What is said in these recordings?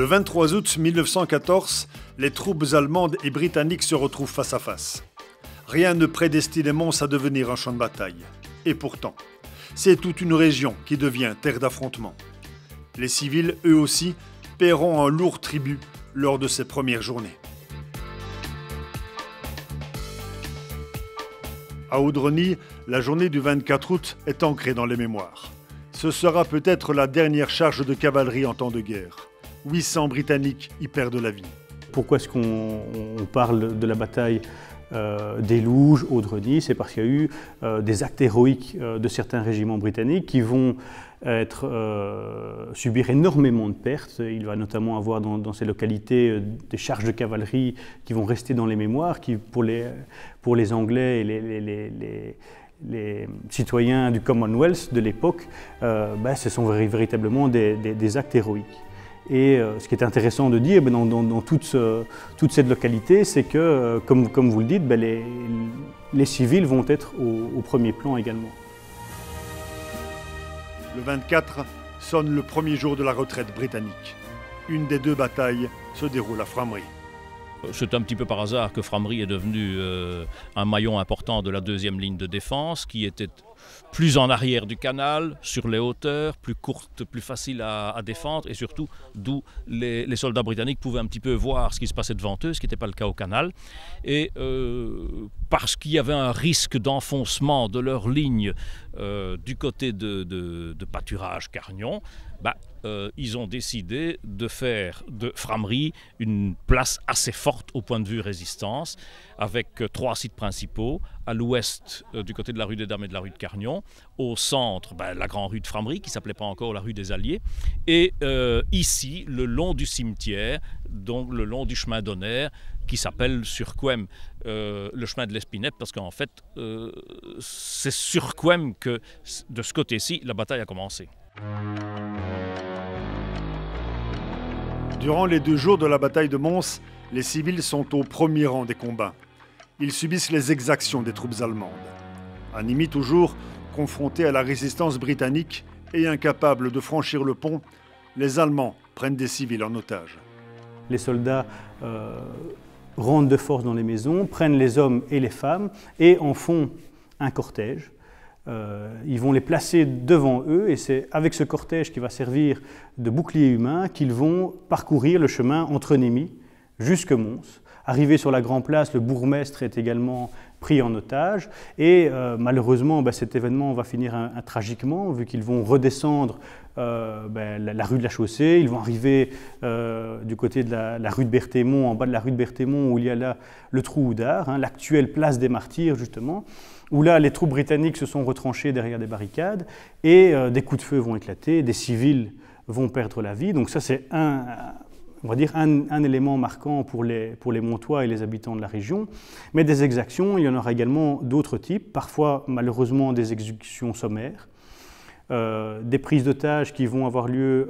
Le 23 août 1914, les troupes allemandes et britanniques se retrouvent face à face. Rien ne prédestinait Mons à devenir un champ de bataille. Et pourtant, c'est toute une région qui devient terre d'affrontement. Les civils, eux aussi, paieront un lourd tribut lors de ces premières journées. À Oudrony, la journée du 24 août est ancrée dans les mémoires. Ce sera peut-être la dernière charge de cavalerie en temps de guerre. 800 Britanniques y perdent la vie. Pourquoi est-ce qu'on parle de la bataille des Louges, Oudrony? C'est parce qu'il y a eu des actes héroïques de certains régiments britanniques qui vont subir énormément de pertes. Il va notamment avoir dans ces localités des charges de cavalerie qui vont rester dans les mémoires, qui pour les Anglais et les citoyens du Commonwealth de l'époque, ce sont véritablement des actes héroïques. Et ce qui est intéressant de dire dans toute cette localité, c'est que, comme vous le dites, les civils vont être au premier plan également. Le 24 sonne le premier jour de la retraite britannique. Une des deux batailles se déroule à Frameries. C'est un petit peu par hasard que Frameries est devenu un maillon important de la deuxième ligne de défense, qui était plus en arrière du canal, sur les hauteurs, plus courte, plus facile à défendre, et surtout d'où les soldats britanniques pouvaient un petit peu voir ce qui se passait devant eux, ce qui n'était pas le cas au canal. Et parce qu'il y avait un risque d'enfoncement de leur ligne du côté de pâturage-Cargnon, ils ont décidé de faire de Frameries une place assez forte au point de vue résistance, avec 3 sites principaux, à l'ouest du côté de la rue des Dames et de la rue de Cargnon, au centre la grande rue de Frameries, qui ne s'appelait pas encore la rue des Alliés, et ici, le long du cimetière, donc le long du chemin d'Onner, qui s'appelle sur Couëme le chemin de l'Espinette, parce qu'en fait, c'est sur Couëme que, de ce côté-ci, la bataille a commencé. Durant les 2 jours de la bataille de Mons, les civils sont au premier rang des combats. Ils subissent les exactions des troupes allemandes. À Nimy toujours, confrontés à la résistance britannique et incapables de franchir le pont, les Allemands prennent des civils en otage. Les soldats rentrent de force dans les maisons, prennent les hommes et les femmes et en font un cortège. Ils vont les placer devant eux et c'est avec ce cortège qui va servir de bouclier humain qu'ils vont parcourir le chemin entre Nimy jusque Mons. Arrivé sur la Grand Place, le bourgmestre est également pris en otage et malheureusement cet événement va finir tragiquement vu qu'ils vont redescendre la rue de la Chaussée, ils vont arriver du côté de la rue de Berthémont, en bas de la rue de Berthémont où il y a là le trou Oudard, l'actuelle place des Martyrs justement, où là les troupes britanniques se sont retranchées derrière des barricades et des coups de feu vont éclater, des civils vont perdre la vie. Donc ça c'est on va dire un élément marquant pour les Montois et les habitants de la région. Mais des exactions, il y en aura également d'autres types, parfois malheureusement des exécutions sommaires, des prises d'otages qui vont avoir lieu,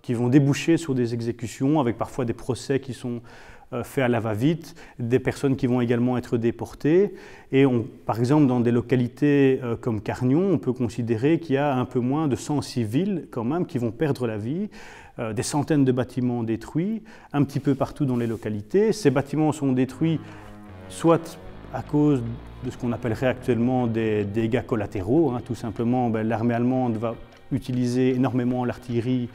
qui vont déboucher sur des exécutions, avec parfois des procès qui sont faits à la va-vite, des personnes qui vont également être déportées. Et par exemple, dans des localités comme Cargnon, on peut considérer qu'il y a un peu moins de 100 civils quand même qui vont perdre la vie, des centaines de bâtiments détruits, un petit peu partout dans les localités. Ces bâtiments sont détruits soit à cause de ce qu'on appellerait actuellement des dégâts collatéraux, tout simplement l'armée allemande va utiliser énormément l'artillerie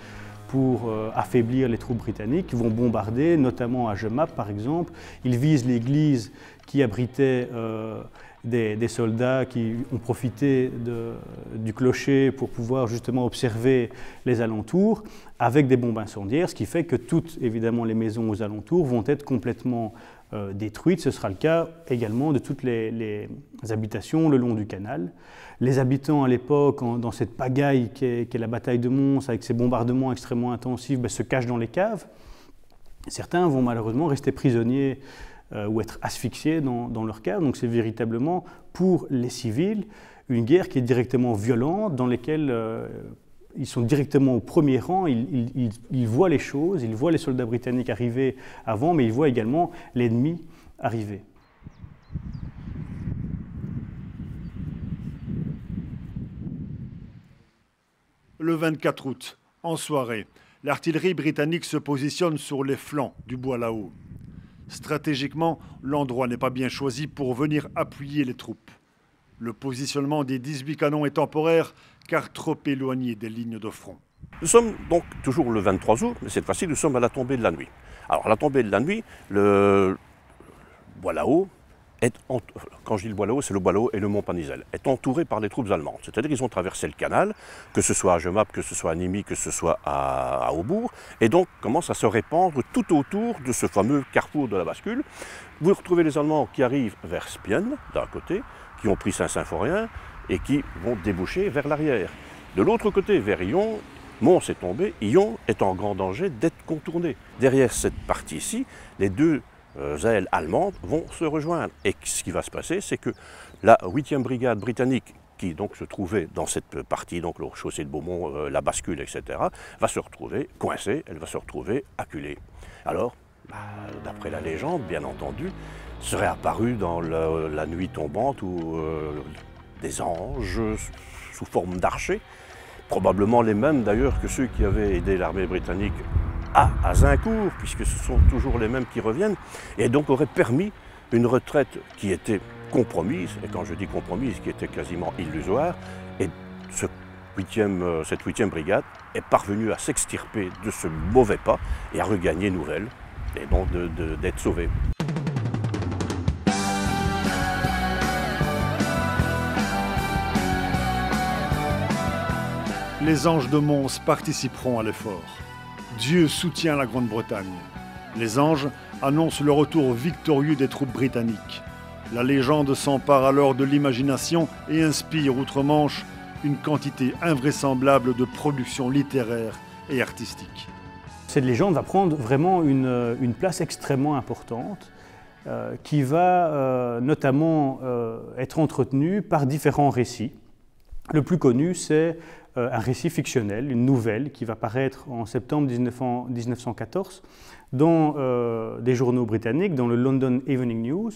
pour affaiblir les troupes britanniques, qui vont bombarder, notamment à Jemappes par exemple. Ils visent l'église qui abritait des soldats qui ont profité du clocher pour pouvoir justement observer les alentours avec des bombes incendiaires, ce qui fait que toutes évidemment les maisons aux alentours vont être complètement détruites. Ce sera le cas également de toutes les habitations le long du canal. Les habitants à l'époque, dans cette pagaille qu'est la bataille de Mons, avec ces bombardements extrêmement intensifs, se cachent dans les caves. Certains vont malheureusement rester prisonniers ou être asphyxiés dans leur cave. Donc c'est véritablement pour les civils une guerre qui est directement violente, dans laquelle ils sont directement au premier rang, ils voient les choses, ils voient les soldats britanniques arriver avant, mais ils voient également l'ennemi arriver. Le 24 août, en soirée, l'artillerie britannique se positionne sur les flancs du bois là-haut. Stratégiquement, l'endroit n'est pas bien choisi pour venir appuyer les troupes. Le positionnement des 18 canons est temporaire car trop éloigné des lignes de front. Nous sommes donc toujours le 23 août, mais cette fois-ci nous sommes à la tombée de la nuit. Alors à la tombée de la nuit, le bois là-haut quand je dis le bois là-haut, c'est le bois là-haut et le mont Panisel, est entouré par les troupes allemandes. C'est-à-dire qu'ils ont traversé le canal, que ce soit à Jemappes, que ce soit à Nimy, que ce soit à Aubourg, et donc commencent à se répandre tout autour de ce fameux carrefour de la bascule. Vous retrouvez les Allemands qui arrivent vers Spienne, d'un côté, qui ont pris Saint-Symphorien, et qui vont déboucher vers l'arrière. De l'autre côté, vers Yon, Mons est tombé, Yon est en grand danger d'être contourné. Derrière cette partie-ci, les deux ailes allemandes vont se rejoindre. Et ce qui va se passer, c'est que la 8e brigade britannique, qui donc se trouvait dans cette partie, donc le chaussée de Beaumont, la bascule, etc., va se retrouver coincée, elle va se retrouver acculée. Alors, d'après la légende, bien entendu, serait apparu dans la nuit tombante ou des anges sous forme d'archers, probablement les mêmes d'ailleurs que ceux qui avaient aidé l'armée britannique à Azincourt, puisque ce sont toujours les mêmes qui reviennent, et donc aurait permis une retraite qui était compromise, et quand je dis compromise, qui était quasiment illusoire, et cette 8e brigade est parvenue à s'extirper de ce mauvais pas et à regagner Nouvelle, et donc d'être sauvée. Les Anges de Mons participeront à l'effort. Dieu soutient la Grande-Bretagne. Les Anges annoncent le retour victorieux des troupes britanniques. La légende s'empare alors de l'imagination et inspire outre-Manche une quantité invraisemblable de productions littéraires et artistiques. Cette légende va prendre vraiment une place extrêmement importante qui va notamment être entretenue par différents récits. Le plus connu, c'est un récit fictionnel, une nouvelle qui va paraître en septembre 1914 dans des journaux britanniques, dans le London Evening News.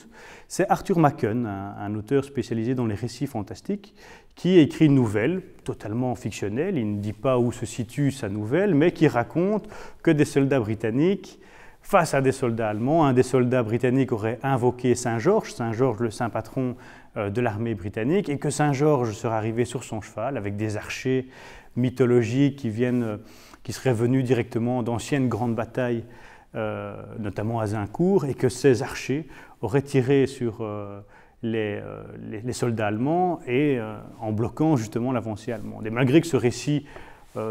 C'est Arthur Machen, un auteur spécialisé dans les récits fantastiques, qui écrit une nouvelle totalement fictionnelle. Il ne dit pas où se situe sa nouvelle, mais qui raconte que des soldats britanniques, face à des soldats allemands, un des soldats britanniques aurait invoqué Saint-Georges, Saint-Georges le saint patron de l'armée britannique, et que Saint-Georges serait arrivé sur son cheval avec des archers mythologiques qui seraient venus directement d'anciennes grandes batailles, notamment à Azincourt, et que ces archers auraient tiré sur les soldats allemands et en bloquant justement l'avancée allemande. Et malgré que ce récit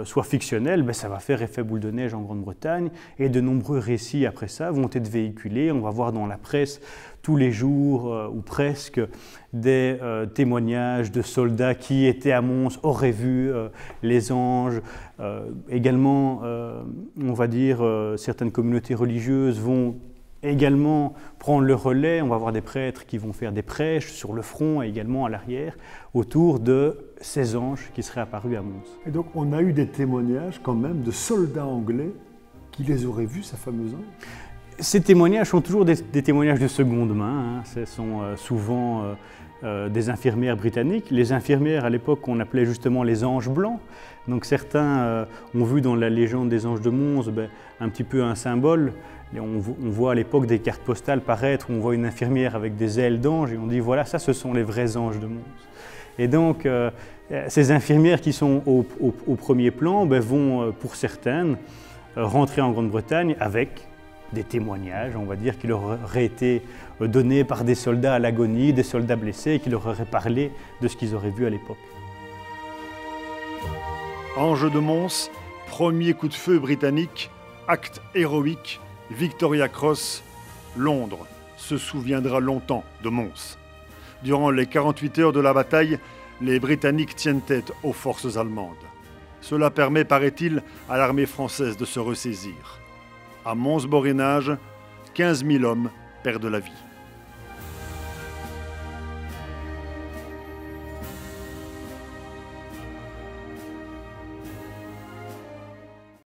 soit fictionnel, ça va faire effet boule de neige en Grande-Bretagne, et de nombreux récits après ça vont être véhiculés. On va voir dans la presse tous les jours, ou presque, des témoignages de soldats qui étaient à Mons, auraient vu les anges. Également, on va dire, certaines communautés religieuses vont également prendre le relais. On va voir des prêtres qui vont faire des prêches sur le front et également à l'arrière autour de ces anges qui seraient apparus à Mons. Et donc on a eu des témoignages quand même de soldats anglais qui les auraient vus, ces fameux anges. Ces témoignages sont toujours des témoignages de seconde main. Ce sont souvent des infirmières britanniques. Les infirmières, à l'époque, on appelait justement les anges blancs. Donc certains ont vu dans la légende des anges de Mons un petit peu un symbole. Et on voit à l'époque des cartes postales paraître où on voit une infirmière avec des ailes d'ange et on dit voilà, ça ce sont les vrais anges de Mons. Et donc ces infirmières qui sont au premier plan vont pour certaines rentrer en Grande-Bretagne avec des témoignages, on va dire, qui leur auraient été donnés par des soldats à l'agonie, des soldats blessés, et qui leur auraient parlé de ce qu'ils auraient vu à l'époque. Anges de Mons, premier coup de feu britannique, acte héroïque, Victoria Cross, Londres se souviendra longtemps de Mons. Durant les 48 heures de la bataille, les Britanniques tiennent tête aux forces allemandes. Cela permet, paraît-il, à l'armée française de se ressaisir. À Mons-Borinage, 15 000 hommes perdent la vie.